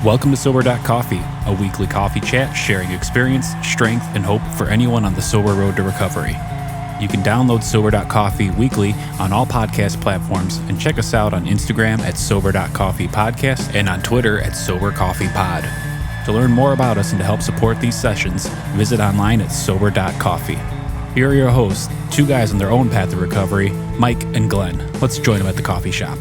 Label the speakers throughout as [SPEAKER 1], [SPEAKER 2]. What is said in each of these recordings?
[SPEAKER 1] Welcome to Sober.Coffee, a weekly coffee chat sharing experience, strength, and hope for anyone on the sober road to recovery. You can download Sober.Coffee weekly on all podcast platforms and check us out on Instagram at Sober.Coffee Podcast and on Twitter at Sober.Coffee Pod. To learn more about us and to help support these sessions, visit online at Sober.Coffee. Here are your hosts, two guys on their own path to recovery, Mike and Glenn. Let's join them at the coffee shop.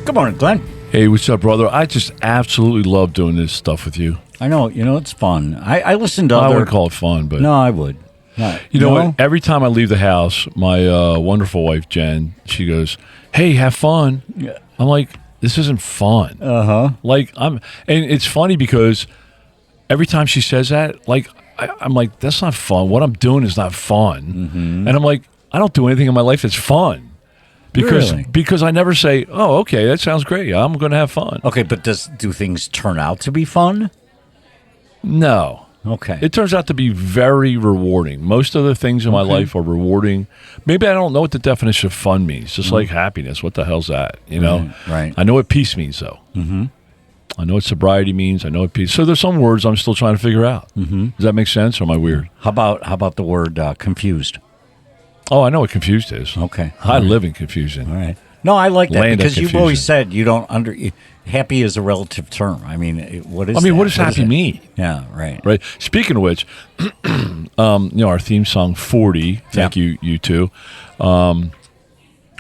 [SPEAKER 2] Good morning, Glenn.
[SPEAKER 3] Hey, what's up, brother? I just absolutely love doing this stuff with you.
[SPEAKER 2] I know, it's fun. I listen to
[SPEAKER 3] I
[SPEAKER 2] other...
[SPEAKER 3] wouldn't call it fun, but...
[SPEAKER 2] No, I would. No.
[SPEAKER 3] You know what? Every time I leave the house, my wonderful wife, Jen, she goes, hey, have fun.
[SPEAKER 2] Yeah.
[SPEAKER 3] I'm like, this isn't fun.
[SPEAKER 2] Uh-huh.
[SPEAKER 3] And it's funny because every time she says that, I'm like, that's not fun. What I'm doing is not fun.
[SPEAKER 2] Mm-hmm.
[SPEAKER 3] And I'm like, I don't do anything in my life that's fun. Because I never say, oh, okay, that sounds great. I'm going to have fun.
[SPEAKER 2] Okay, but do things turn out to be fun?
[SPEAKER 3] No.
[SPEAKER 2] Okay.
[SPEAKER 3] It turns out to be very rewarding. Most of the things in my life are rewarding. Maybe I don't know what the definition of fun means. Just like happiness. What the hell's that? You know?
[SPEAKER 2] Right.
[SPEAKER 3] I know what peace means, though. Mm-hmm. I know what sobriety means. I know what peace. So there's some words I'm still trying to figure out. Mm-hmm. Does that make sense, or am I weird?
[SPEAKER 2] How about the word confused?
[SPEAKER 3] Oh, I know what confused is.
[SPEAKER 2] Okay.
[SPEAKER 3] I live in confusion.
[SPEAKER 2] All right. No, I like that
[SPEAKER 3] Land
[SPEAKER 2] because
[SPEAKER 3] of
[SPEAKER 2] you've always said you don't happy is a relative term. I mean, what is?
[SPEAKER 3] What does happy mean?
[SPEAKER 2] Yeah, right.
[SPEAKER 3] Right. Speaking of which, our theme song 40. Thank you, you two.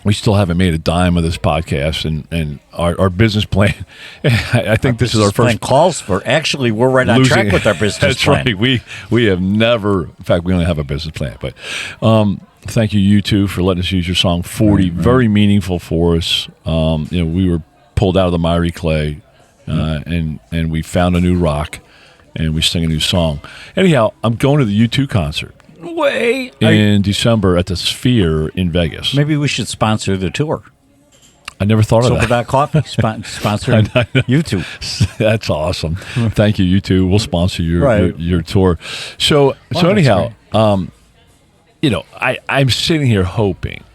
[SPEAKER 3] We still haven't made a dime of this podcast, and our business plan. I think this is our first
[SPEAKER 2] calls for. Actually, we're right on track with our business plan.
[SPEAKER 3] That's right. We have never. In fact, we only have a business plan. But thank you two, for letting us use your song 40. Right. Very meaningful for us. We were pulled out of the miry clay, and we found a new rock, and we sing a new song. Anyhow, I'm going to the U2 concert. In December at the Sphere in Vegas.
[SPEAKER 2] Maybe we should sponsor the tour.
[SPEAKER 3] I never thought of that.
[SPEAKER 2] Sober.Coffee sponsor U2.
[SPEAKER 3] That's awesome. Thank you, U2. We'll sponsor your tour. So anyhow, I'm sitting here hoping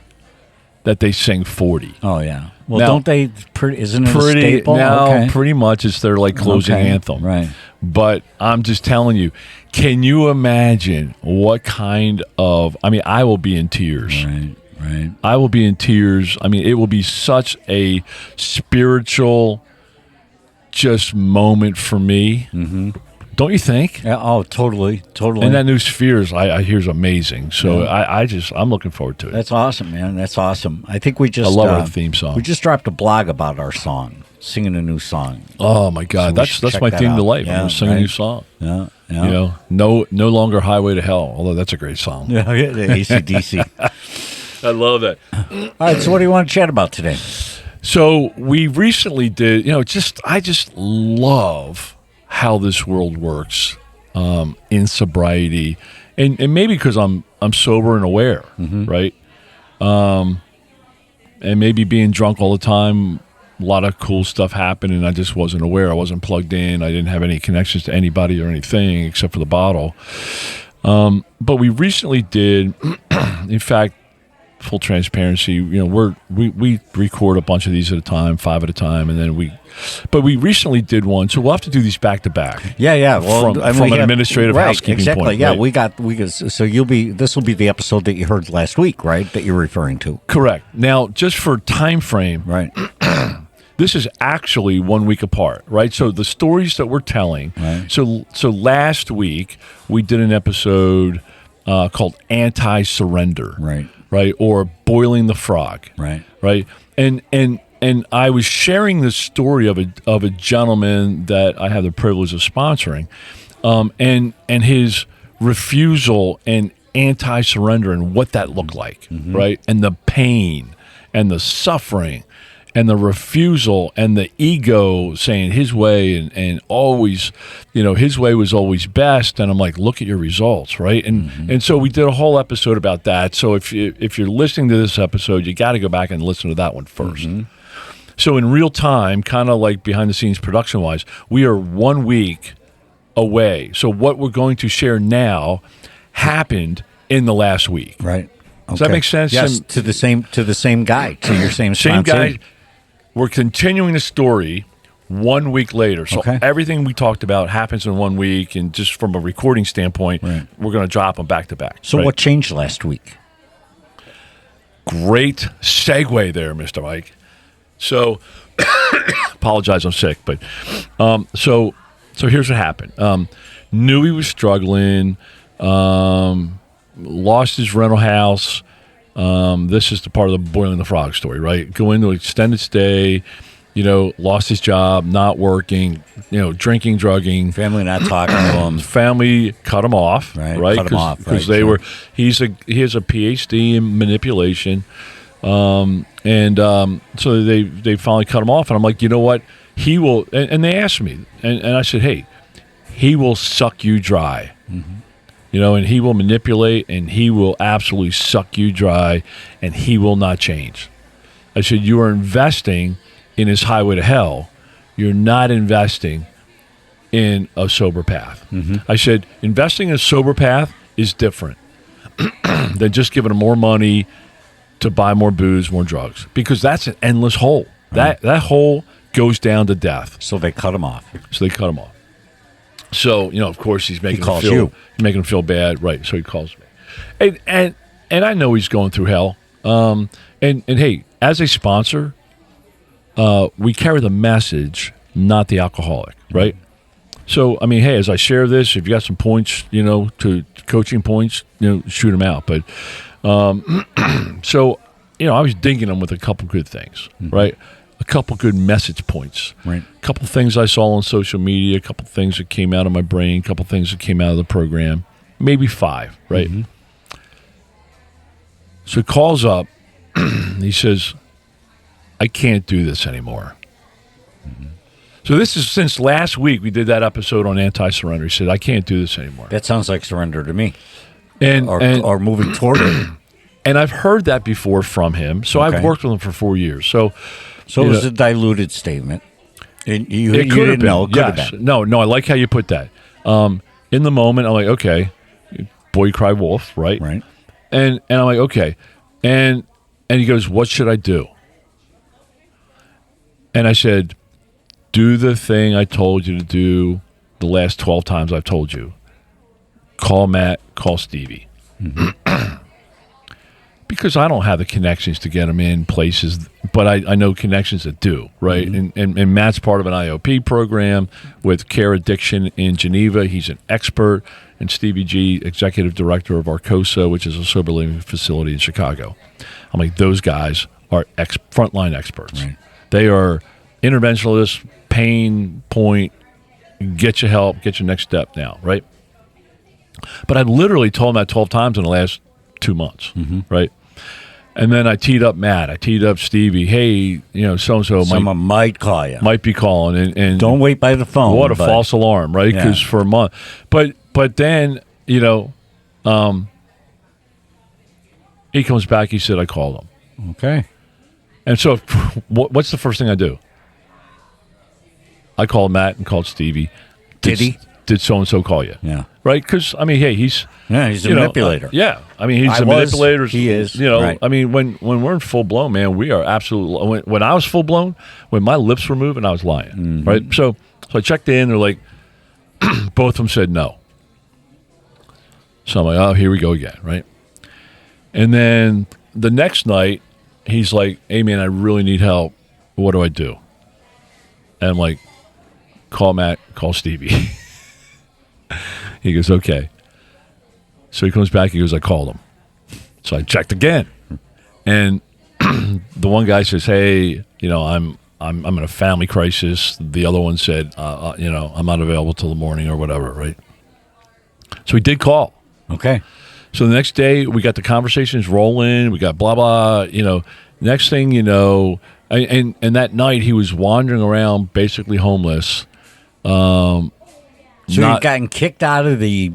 [SPEAKER 3] that they sing 40.
[SPEAKER 2] Oh yeah. Well, now, don't they? Isn't it a staple?
[SPEAKER 3] Now, pretty much it's their closing anthem.
[SPEAKER 2] Right.
[SPEAKER 3] But I'm just telling you, can you imagine what kind of? I will be in tears.
[SPEAKER 2] Right.
[SPEAKER 3] I will be in tears. It will be such a spiritual, just moment for me. Mm-hmm. Don't you think?
[SPEAKER 2] Yeah. Oh, totally.
[SPEAKER 3] And that new Spheres, I hear is amazing. So I'm looking forward to it.
[SPEAKER 2] That's awesome, man. That's awesome. I think I
[SPEAKER 3] love our theme song.
[SPEAKER 2] We just dropped a blog about our song, singing a new song.
[SPEAKER 3] Oh my God,
[SPEAKER 2] so
[SPEAKER 3] that's my theme to life.
[SPEAKER 2] Yeah,
[SPEAKER 3] I'm singing a new song.
[SPEAKER 2] Yeah.
[SPEAKER 3] No longer Highway to Hell. Although that's a great song.
[SPEAKER 2] Yeah, the AC/DC.
[SPEAKER 3] I love that.
[SPEAKER 2] All right. So what do you want to chat about today?
[SPEAKER 3] So we recently did. I just love how this world works in sobriety, and maybe because I'm sober and aware, right? And maybe being drunk all the time, a lot of cool stuff happened, and I just wasn't aware. I wasn't plugged in. I didn't have any connections to anybody or anything except for the bottle. But we recently did, in fact, full transparency, we record a bunch of these at a time, 5 at a time, and then we recently did one, so we'll have to do these back to back.
[SPEAKER 2] Yeah. Well,
[SPEAKER 3] from an administrative housekeeping
[SPEAKER 2] exactly.
[SPEAKER 3] point.
[SPEAKER 2] Yeah,
[SPEAKER 3] right?
[SPEAKER 2] So this will be the episode that you heard last week, right? That you're referring to.
[SPEAKER 3] Correct. Now, just for time frame,
[SPEAKER 2] right?
[SPEAKER 3] This is actually 1 week apart, right? So the stories that we're telling.
[SPEAKER 2] Right.
[SPEAKER 3] So last week we did an episode called Anti-Surrender. Right, or Boiling the Frog. Right. And I was sharing the story of a gentleman that I have the privilege of sponsoring, and his refusal and anti-surrender and what that looked like, right? And the pain and the suffering and the refusal and the ego saying his way and always, his way was always best. And I'm like, look at your results, right? And so we did a whole episode about that. So if you're listening to this episode, you got to go back and listen to that one first. So in real time, kind of like behind the scenes production wise, we are 1 week away. So what we're going to share now happened in the last week.
[SPEAKER 2] Right.
[SPEAKER 3] Does that make sense?
[SPEAKER 2] Yes, to the same guy, to your same
[SPEAKER 3] guy.
[SPEAKER 2] sponsor.
[SPEAKER 3] We're continuing the story 1 week later. So everything we talked about happens in 1 week, and just from a recording standpoint, we're going to drop them back to back.
[SPEAKER 2] So what changed last week?
[SPEAKER 3] Great segue there, Mr. Mike. So, apologize, I'm sick, but so here's what happened. Knew he was struggling, lost his rental house. This is the part of the boiling the frog story, right? Go into extended stay, lost his job, not working, drinking, drugging.
[SPEAKER 2] Family not talking to him.
[SPEAKER 3] Family cut him off, right?
[SPEAKER 2] Cut him off,
[SPEAKER 3] because he has a PhD in manipulation, so they finally cut him off, and I'm like, you know what? He will, and they asked me, and I said, hey, he will suck you dry. And he will manipulate, and he will absolutely suck you dry, and he will not change. I said, you are investing in his highway to hell. You're not investing in a sober path. I said, investing in a sober path is different than just giving him more money to buy more booze, more drugs, because that's an endless hole. That hole goes down to death.
[SPEAKER 2] So they cut him off.
[SPEAKER 3] So, of course, he's making him feel bad, right? So he calls me, and I know he's going through hell. And hey, as a sponsor, we carry the message, not the alcoholic, right? So, I mean, hey, as I share this, if you got some points, to coaching points, shoot them out. But so, I was dinging him with a couple good things, right? A couple good message points,
[SPEAKER 2] right?
[SPEAKER 3] A couple things I saw on social media, a couple things that came out of my brain, a couple things that came out of the program, maybe 5, right? So he calls up, he says, I can't do this anymore. So this is since last week we did that episode on anti-surrender. He said, I can't do this anymore.
[SPEAKER 2] That sounds like surrender to me.
[SPEAKER 3] Or
[SPEAKER 2] moving toward it.
[SPEAKER 3] And I've heard that before from him. So I've worked with him for 4 years. So
[SPEAKER 2] it was a diluted statement. And you
[SPEAKER 3] could have
[SPEAKER 2] didn't
[SPEAKER 3] been.
[SPEAKER 2] know. Could have
[SPEAKER 3] Yes.
[SPEAKER 2] been.
[SPEAKER 3] No, I like how you put that. In the moment, I'm like, okay, boy cry wolf, right?
[SPEAKER 2] Right.
[SPEAKER 3] And I'm like, okay. And he goes, what should I do? And I said, do the thing I told you to do the last 12 times I've told you. Call Matt, call Stevie. Because I don't have the connections to get them in places, but I know connections that do, right? And Matt's part of an IOP program with Care Addiction in Geneva. He's an expert. And Stevie G, executive director of Arcosa, which is a sober living facility in Chicago. I'm like, those guys are frontline experts.
[SPEAKER 2] Right.
[SPEAKER 3] They are interventionalists, pain point, get you help, get your next step now, right? But I literally told him that 12 times in the last 2 months, right? And then I teed up Matt. I teed up Stevie. Hey, so-and-so
[SPEAKER 2] someone might call you.
[SPEAKER 3] Might be calling. And
[SPEAKER 2] don't wait by the phone.
[SPEAKER 3] What a false alarm, right? Because for a month. But then, he comes back. He said, I called him.
[SPEAKER 2] Okay.
[SPEAKER 3] And so what's the first thing I do? I called Matt and called Stevie.
[SPEAKER 2] Did he?
[SPEAKER 3] Did so-and-so call you?
[SPEAKER 2] Yeah.
[SPEAKER 3] Right? Because, I mean, hey, he's
[SPEAKER 2] a manipulator.
[SPEAKER 3] I mean, he's a manipulator.
[SPEAKER 2] He is.
[SPEAKER 3] Right. I mean, when we're in full-blown, man, we are absolutely – when I was full-blown, when my lips were moving, I was lying. Right? So I checked in. They're like – both of them said no. So I'm like, oh, here we go again, right? And then the next night, he's like, hey, man, I really need help. What do I do? And I'm like, call Matt, call Stevie. He goes, okay. So he comes back. He goes, I called him. So I checked again. And the one guy says, hey, I'm in a family crisis. The other one said, I'm not available till the morning or whatever, right? So he did call.
[SPEAKER 2] Okay.
[SPEAKER 3] So the next day, we got the conversations rolling. We got blah, blah, Next thing you know, and that night he was wandering around basically homeless.
[SPEAKER 2] So he'd gotten kicked out of the...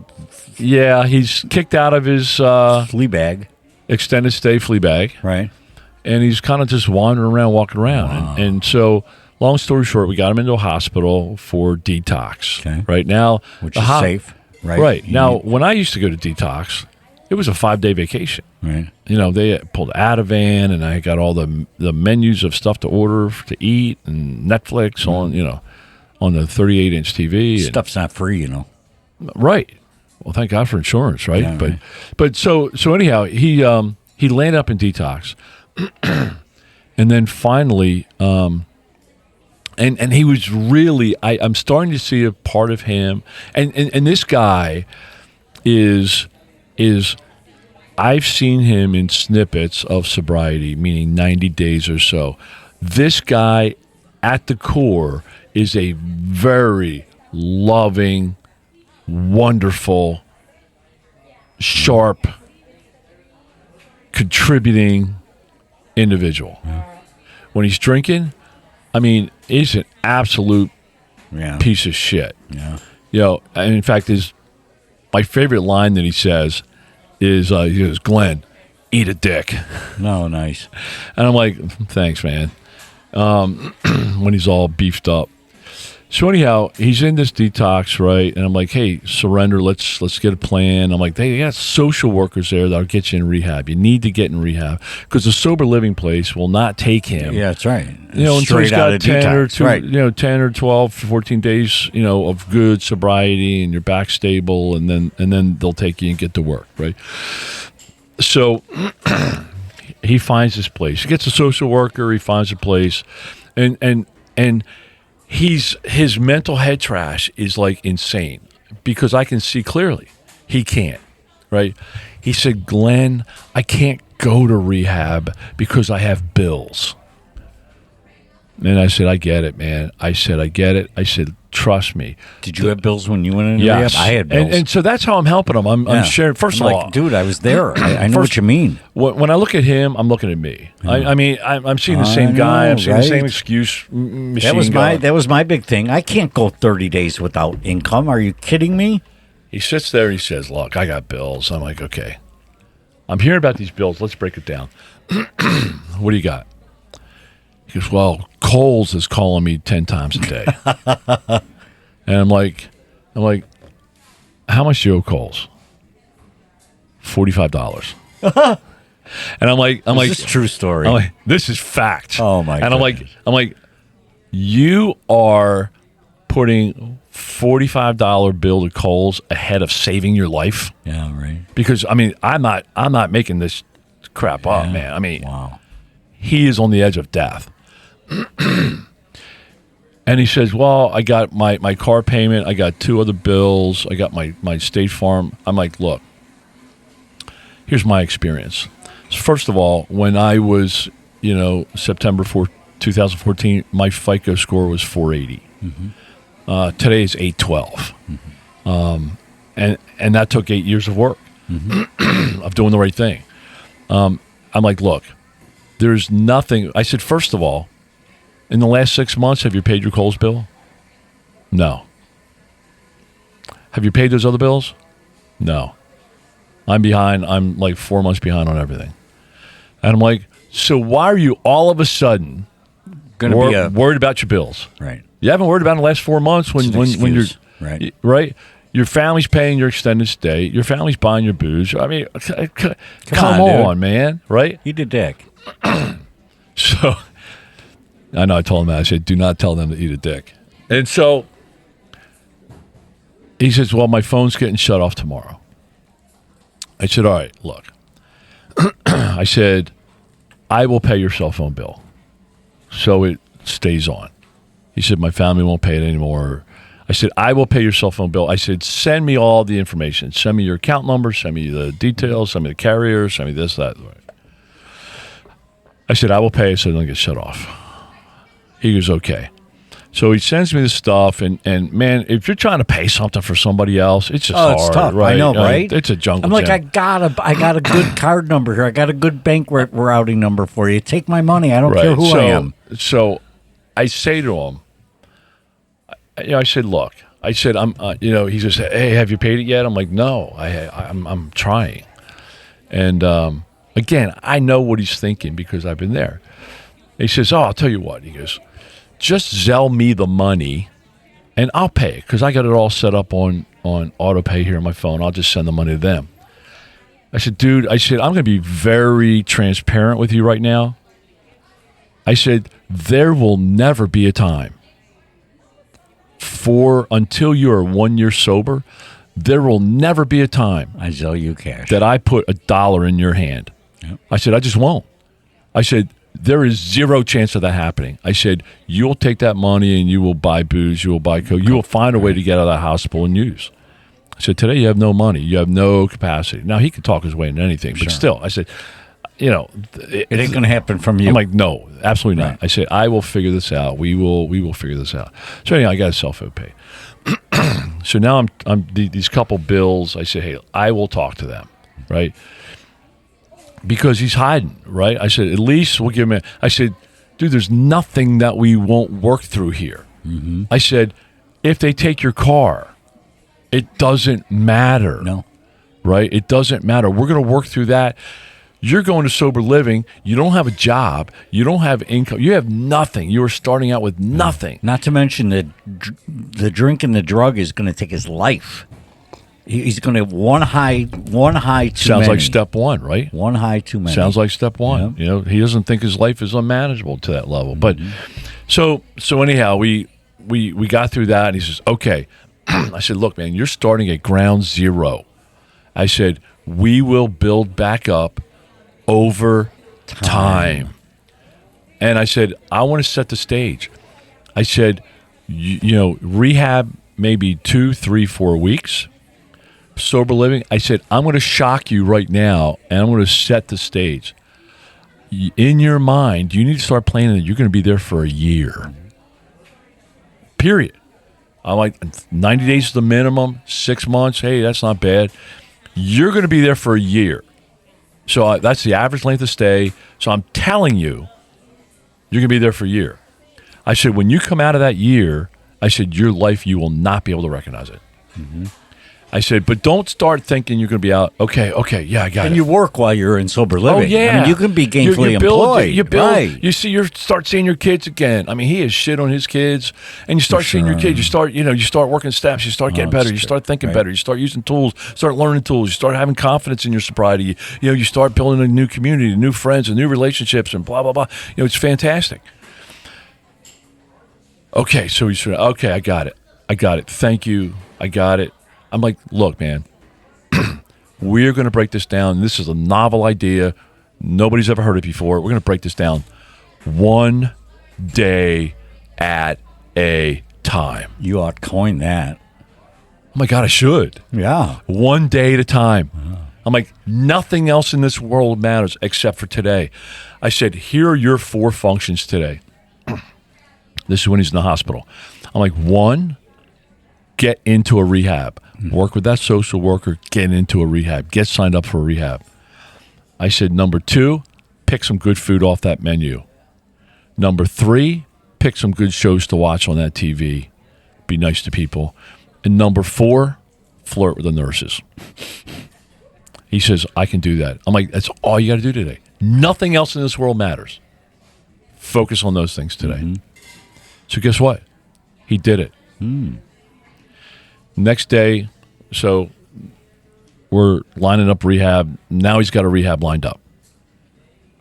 [SPEAKER 3] Yeah, he's kicked out of his...
[SPEAKER 2] flea bag.
[SPEAKER 3] Extended stay flea bag.
[SPEAKER 2] Right.
[SPEAKER 3] And he's kind of just wandering around, walking around.
[SPEAKER 2] Wow.
[SPEAKER 3] And so, long story short, we got him into a hospital for detox.
[SPEAKER 2] Okay.
[SPEAKER 3] Right now...
[SPEAKER 2] Which is safe. Right.
[SPEAKER 3] Right. Now, when I used to go to detox, it was a 5-day vacation.
[SPEAKER 2] Right.
[SPEAKER 3] They pulled Ativan, and I got all the menus of stuff to order to eat and Netflix on, on the 38-inch TV.
[SPEAKER 2] Stuff's not free,
[SPEAKER 3] Right. Well, thank God for insurance, right?
[SPEAKER 2] Yeah, right.
[SPEAKER 3] But so anyhow, he landed up in detox, and then finally, and he was really. I'm starting to see a part of him, and this guy is. I've seen him in snippets of sobriety, meaning 90 days or so. This guy, at the core, is a very loving, wonderful, sharp, contributing individual. Yeah. When he's drinking, I mean, he's an absolute piece of shit.
[SPEAKER 2] Yeah.
[SPEAKER 3] And in fact, my favorite line that he says is, he goes, "Glenn, eat a dick."
[SPEAKER 2] No, nice.
[SPEAKER 3] And I'm like, thanks, man. When he's all beefed up. So anyhow, he's in this detox, right? And I'm like, hey, surrender. Let's get a plan. I'm like, they got social workers there that'll get you in rehab. You need to get in rehab because the sober living place will not take him.
[SPEAKER 2] Yeah, that's right.
[SPEAKER 3] Until he's got 10 or 12, 14 days, of good sobriety, and you're back stable, and then they'll take you and get to work, right? So he finds this place. He gets a social worker. He finds a place, and his mental head trash is like insane because I can see clearly he can't, right? He said, "Glenn, I can't go to rehab because I have bills." And I said, "I get it, man." I said, I said, "Trust me."
[SPEAKER 2] Did you have bills when you went into
[SPEAKER 3] yes.
[SPEAKER 2] rehab? I had bills.
[SPEAKER 3] And so that's how I'm helping him. I'm sharing. First of all,
[SPEAKER 2] dude, I was there. I know what you mean.
[SPEAKER 3] When I look at him, I'm looking at me. I mean, I'm seeing the same guy. I'm seeing the same excuse machine.
[SPEAKER 2] That was my big thing. I can't go 30 days without income. Are you kidding me?
[SPEAKER 3] He sits there and he says, "Look, I got bills." I'm like, "Okay. I'm hearing about these bills. Let's break it down." "What do you got?" He goes, "Well, Kohl's is calling me 10 times a day." And I'm like, "How much do you owe Kohl's?" $45. And I'm like,
[SPEAKER 2] this is a true story.
[SPEAKER 3] I'm like, this is fact.
[SPEAKER 2] Oh my!
[SPEAKER 3] And I'm like, you are putting $45 bill to Kohl's ahead of saving your life.
[SPEAKER 2] Yeah, right.
[SPEAKER 3] Because I mean, I'm not making this crap up, man. I mean,
[SPEAKER 2] wow.
[SPEAKER 3] He is on the edge of death. And he says, "Well, I got my car payment. I got 2 other bills. I got my State Farm." I'm like, "Look, here's my experience. First of all, when I was, September 4th, 2014, my FICO score was 480. Mm-hmm. Today is 812. Mm-hmm. And that took 8 years of work of doing the right thing." I'm like, "Look, there's nothing." I said, "First of all, in the last 6 months, have you paid your Kohl's bill?" "No." "Have you paid those other bills?" "No." "I'm behind. I'm like 4 months behind on everything." And I'm like, "So why are you all of a sudden worried about your bills?"
[SPEAKER 2] Right.
[SPEAKER 3] You haven't worried about it in the last 4 months when you're right. Your family's paying your extended stay. Your family's buying your booze. I mean, come on, man. Right?
[SPEAKER 2] Eat a dick.
[SPEAKER 3] So I know I told him that. I said, "Do not tell them to eat a dick." And so he says, "Well, my phone's getting shut off tomorrow." I said, "All right, look." I said, "I will pay your cell phone bill so it stays on." He said, "My family won't pay it anymore." I said, "I will pay your cell phone bill." I said, "Send me all the information. Send me your account number. Send me the details. Send me the carrier. Send me this, that." I said, "I will pay it so it doesn't get shut off." He goes, "Okay." So he sends me this stuff, and man, if you're trying to pay something for somebody else, it's just hard.
[SPEAKER 2] It's tough.
[SPEAKER 3] Right?
[SPEAKER 2] I know, right?
[SPEAKER 3] It's a jungle.
[SPEAKER 2] I'm like,
[SPEAKER 3] gym.
[SPEAKER 2] I got a good card number here. I got a good bank routing number for you. Take my money. I don't care who I am.
[SPEAKER 3] So I say to him, I said, "Look," I said, he just said, "Hey, have you paid it yet?" I'm like, "No, I'm trying." And again, I know what he's thinking because I've been there. He says, "Oh, I'll tell you what." He goes, "Just Zelle me the money, and I'll pay because I got it all set up on auto pay here on my phone. I'll just send the money to them." I said, "Dude," I said, "I'm going to be very transparent with you right now." I said, "There will never be a time until you are 1 year sober, there will never be a time
[SPEAKER 2] I sell you cash
[SPEAKER 3] that I put $1 in your hand. Yep. I said, I just won't. I said, there is zero chance of that happening. I said, you'll take that money and you will buy booze, you will buy coke, you will find a way to get out of that hospital and use. I said, today you have no money, you have no capacity. Now, he could talk his way into anything, but still, I said, you know,
[SPEAKER 2] it ain't going to happen from you.
[SPEAKER 3] I'm like, no, absolutely not. I said, I will figure this out. We will figure this out. So anyhow, I got a cell phone pay. So now I'm these couple bills. I said, hey, I will talk to them, right? Because he's hiding, right? I said, at least we'll give him I said, dude, there's nothing that we won't work through here. Mm-hmm. I said, if they take your car, it doesn't matter.
[SPEAKER 2] No.
[SPEAKER 3] Right? It doesn't matter. We're going to work through that. You're going to sober living. You don't have a job. You don't have income. You have nothing. You are starting out with nothing.
[SPEAKER 2] Not to mention that the drink and the drug is going to take his life. He's going to have one high too many.
[SPEAKER 3] Sounds like step one, right?
[SPEAKER 2] One high too many.
[SPEAKER 3] Sounds like step one. Yep. You know, he doesn't think his life is unmanageable to that level. But so anyhow, we got through that, and he says, okay. I said, look, man, you're starting at ground zero. I said, we will build back up over time. And I said, I want to set the stage. I said, you know, rehab maybe 2, 3, 4 weeks. Sober living. I said, I'm going to shock you right now, and I'm going to set the stage. In your mind, you need to start planning that you're going to be there for a year. Period. I'm like, 90 days is the minimum, 6 months. Hey, that's not bad. You're going to be there for a year. So that's the average length of stay. So I'm telling you, you're going to be there for a year. I said, when you come out of that year, I said, your life, you will not be able to recognize it. Mm-hmm. I said, but don't start thinking you're going to be out. Okay, yeah, I got it.
[SPEAKER 2] And you work while you're in sober living.
[SPEAKER 3] Oh, yeah.
[SPEAKER 2] I mean, you can be gainfully employed.
[SPEAKER 3] You build,
[SPEAKER 2] right.
[SPEAKER 3] You start seeing your kids again. I mean, he has shit on his kids. And you start seeing your kids. You start working steps. You start getting better. You start thinking better. You start using tools. Start learning tools. You start having confidence in your sobriety. You start building a new community, new friends, and new relationships, and blah, blah, blah. It's fantastic. Okay, so he said, okay, I got it. Thank you. I got it. I'm like, look, man, we're going to break this down. This is a novel idea. Nobody's ever heard it before. We're going to break this down one day at a time.
[SPEAKER 2] You ought to coin that.
[SPEAKER 3] Oh, my God, I should.
[SPEAKER 2] Yeah.
[SPEAKER 3] One day at a time. I'm like, nothing else in this world matters except for today. I said, here are your 4 functions today. This is when he's in the hospital. I'm like, 1, get into a rehab. Work with that social worker, get into a rehab. Get signed up for a rehab. I said, number 2, pick some good food off that menu. Number 3, pick some good shows to watch on that TV. Be nice to people. And number 4, flirt with the nurses. He says, I can do that. I'm like, that's all you got to do today. Nothing else in this world matters. Focus on those things today. Mm-hmm. So guess what? He did it. Next day, so we're lining up rehab. Now he's got a rehab lined up.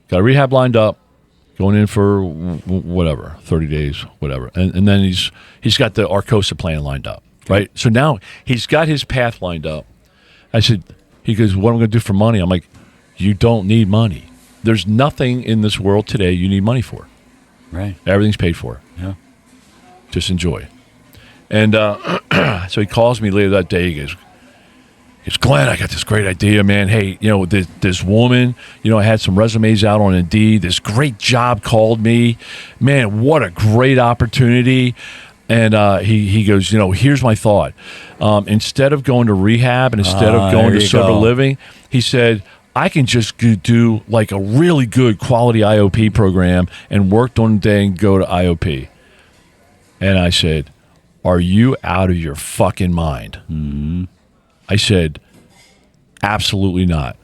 [SPEAKER 3] Got a rehab lined up, going in for whatever, 30 days, whatever. And then he's got the Arcosa plan lined up, right? So now he's got his path lined up. I said, he goes, what am I going to do for money? I'm like, you don't need money. There's nothing in this world today you need money for.
[SPEAKER 2] Right.
[SPEAKER 3] Everything's paid for.
[SPEAKER 2] Yeah.
[SPEAKER 3] Just enjoy. And so he calls me later that day. He goes, Glenn, I got this great idea, man. Hey, this woman, I had some resumes out on Indeed. This great job called me. Man, what a great opportunity. And he goes, here's my thought. Instead of going to rehab and instead of going to sober living, he said, I can just do like a really good quality IOP program and work during the day and go to IOP. And I said, are you out of your fucking mind? Mm-hmm. I said, absolutely not.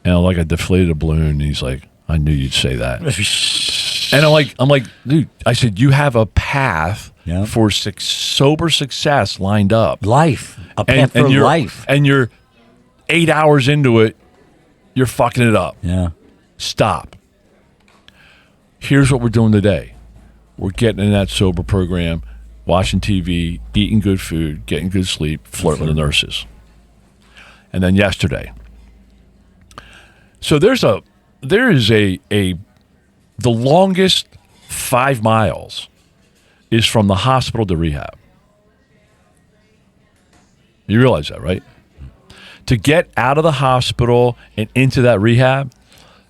[SPEAKER 3] And I deflated a balloon. And he's like, I knew you'd say that. And I'm like, dude, I said, you have a path for sober success lined up.
[SPEAKER 2] A path for life.
[SPEAKER 3] And you're 8 hours into it, you're fucking it up.
[SPEAKER 2] Yeah.
[SPEAKER 3] Stop. Here's what we're doing today. We're getting in that sober program. watching TV, eating good food, getting good sleep, flirting with the nurses. And then yesterday. So the longest 5 miles is from the hospital to rehab. You realize that, right? To get out of the hospital and into that rehab,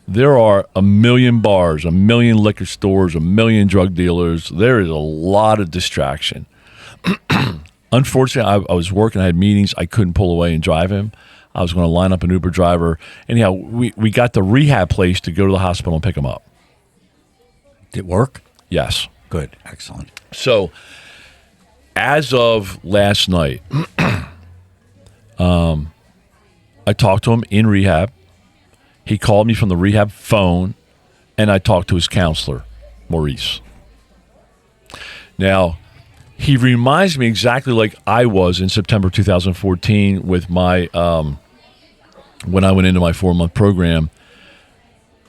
[SPEAKER 3] there are 1 million bars, 1 million liquor stores, 1 million drug dealers. There is a lot of distraction. Unfortunately, I was working. I had meetings. I couldn't pull away and drive him. I was going to line up an Uber driver. Anyhow, we got the rehab place to go to the hospital and pick him up.
[SPEAKER 2] Did it work?
[SPEAKER 3] Yes.
[SPEAKER 2] Good. Excellent.
[SPEAKER 3] So, as of last night, I talked to him in rehab. He called me from the rehab phone, and I talked to his counselor, Maurice. Now, he reminds me exactly like I was in September 2014 with my when I went into my 4-month program.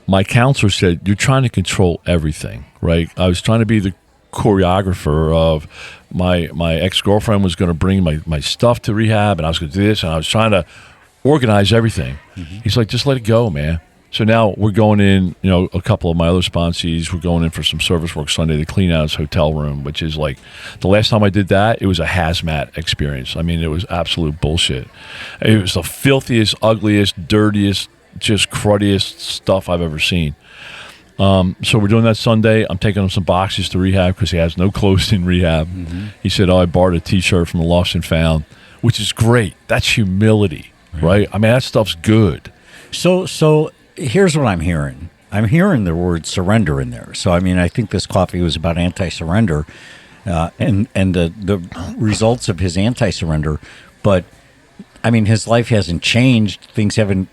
[SPEAKER 3] My counselor said, "You're trying to control everything, right?" I was trying to be the choreographer of my ex-girlfriend was going to bring my stuff to rehab, and I was going to do this, and I was trying to organize everything. Mm-hmm. He's like, just let it go, man. So now we're going in, a couple of my other sponsees, we're going in for some service work Sunday to clean out his hotel room, which is like, the last time I did that, it was a hazmat experience. I mean, it was absolute bullshit. It was the filthiest, ugliest, dirtiest, just cruddiest stuff I've ever seen. So we're doing that Sunday. I'm taking him some boxes to rehab because he has no clothes in rehab. Mm-hmm. He said, I borrowed a T-shirt from the Lost and Found, which is great. That's humility, right? I mean, that stuff's good.
[SPEAKER 2] So here's what I'm hearing. I'm hearing the word surrender in there. So, I mean, I think this coffee was about anti-surrender and the results of his anti-surrender. But, I mean, his life hasn't changed. Things haven't,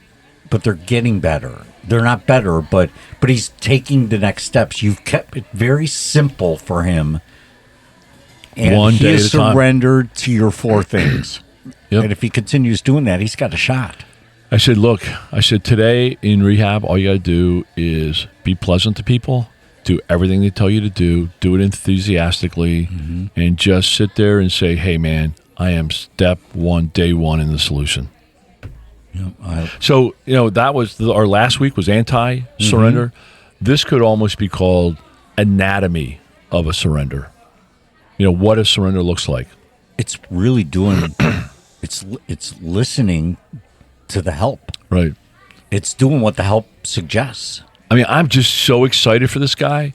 [SPEAKER 2] but they're getting better. They're not better, but he's taking the next steps. You've kept it very simple for him. And
[SPEAKER 3] One day
[SPEAKER 2] he has surrendered to your 4 things.
[SPEAKER 3] Yep.
[SPEAKER 2] And if he continues doing that, he's got a shot.
[SPEAKER 3] I said, look, today in rehab, all you got to do is be pleasant to people, do everything they tell you to do it enthusiastically, mm-hmm. and just sit there and say, hey, man, I am step 1, day 1 in the solution. Yeah, so, that was our last week was anti-surrender. Mm-hmm. This could almost be called anatomy of a surrender. What a surrender looks like.
[SPEAKER 2] It's really doing, it's listening to the help.
[SPEAKER 3] Right.
[SPEAKER 2] It's doing what the help suggests.
[SPEAKER 3] I mean, I'm just so excited for this guy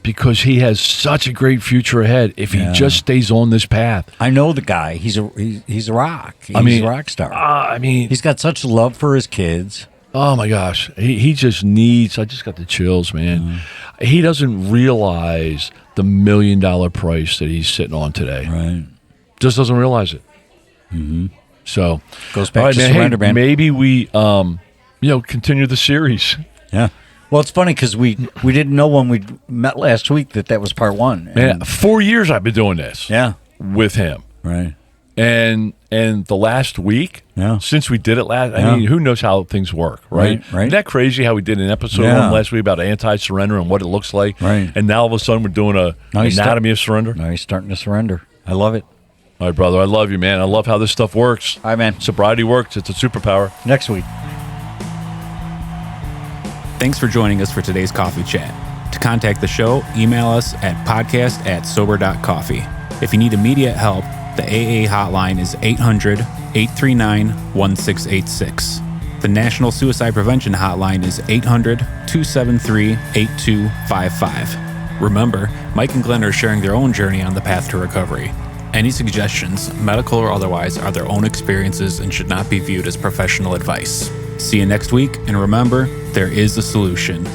[SPEAKER 3] because he has such a great future ahead if he just stays on this path.
[SPEAKER 2] I know the guy. He's a rock. He's a rock star. He's got such love for his kids.
[SPEAKER 3] Oh, my gosh. He just needs – I just got the chills, man. Mm. He doesn't realize the $1 million price that he's sitting on today.
[SPEAKER 2] Right.
[SPEAKER 3] Just doesn't realize it.
[SPEAKER 2] Mm-hmm.
[SPEAKER 3] So
[SPEAKER 2] goes back to surrender, man.
[SPEAKER 3] Maybe we, continue the series.
[SPEAKER 2] Yeah. Well, it's funny because we didn't know when we met last week that was part 1.
[SPEAKER 3] Man, 4 years I've been doing this.
[SPEAKER 2] Yeah.
[SPEAKER 3] With him.
[SPEAKER 2] Right.
[SPEAKER 3] And the last week, since we did it last, I mean, who knows how things work, right? Isn't that crazy how we did an episode 1 last week about anti-surrender and what it looks like?
[SPEAKER 2] Right.
[SPEAKER 3] And now all of a sudden we're doing an anatomy of surrender.
[SPEAKER 2] Now he's starting to surrender. I love it.
[SPEAKER 3] All right, brother. I love you, man. I love how this stuff works.
[SPEAKER 2] All right, man.
[SPEAKER 3] Sobriety works. It's a superpower.
[SPEAKER 2] Next week.
[SPEAKER 1] Thanks for joining us for today's coffee chat. To contact the show, email us at podcast@Sober.Coffee. If you need immediate help, the AA hotline is 800-839-1686. The National Suicide Prevention Hotline is 800-273-8255. Remember, Mike and Glenn are sharing their own journey on the path to recovery. Any suggestions, medical or otherwise, are their own experiences and should not be viewed as professional advice. See you next week, and remember, there is a solution.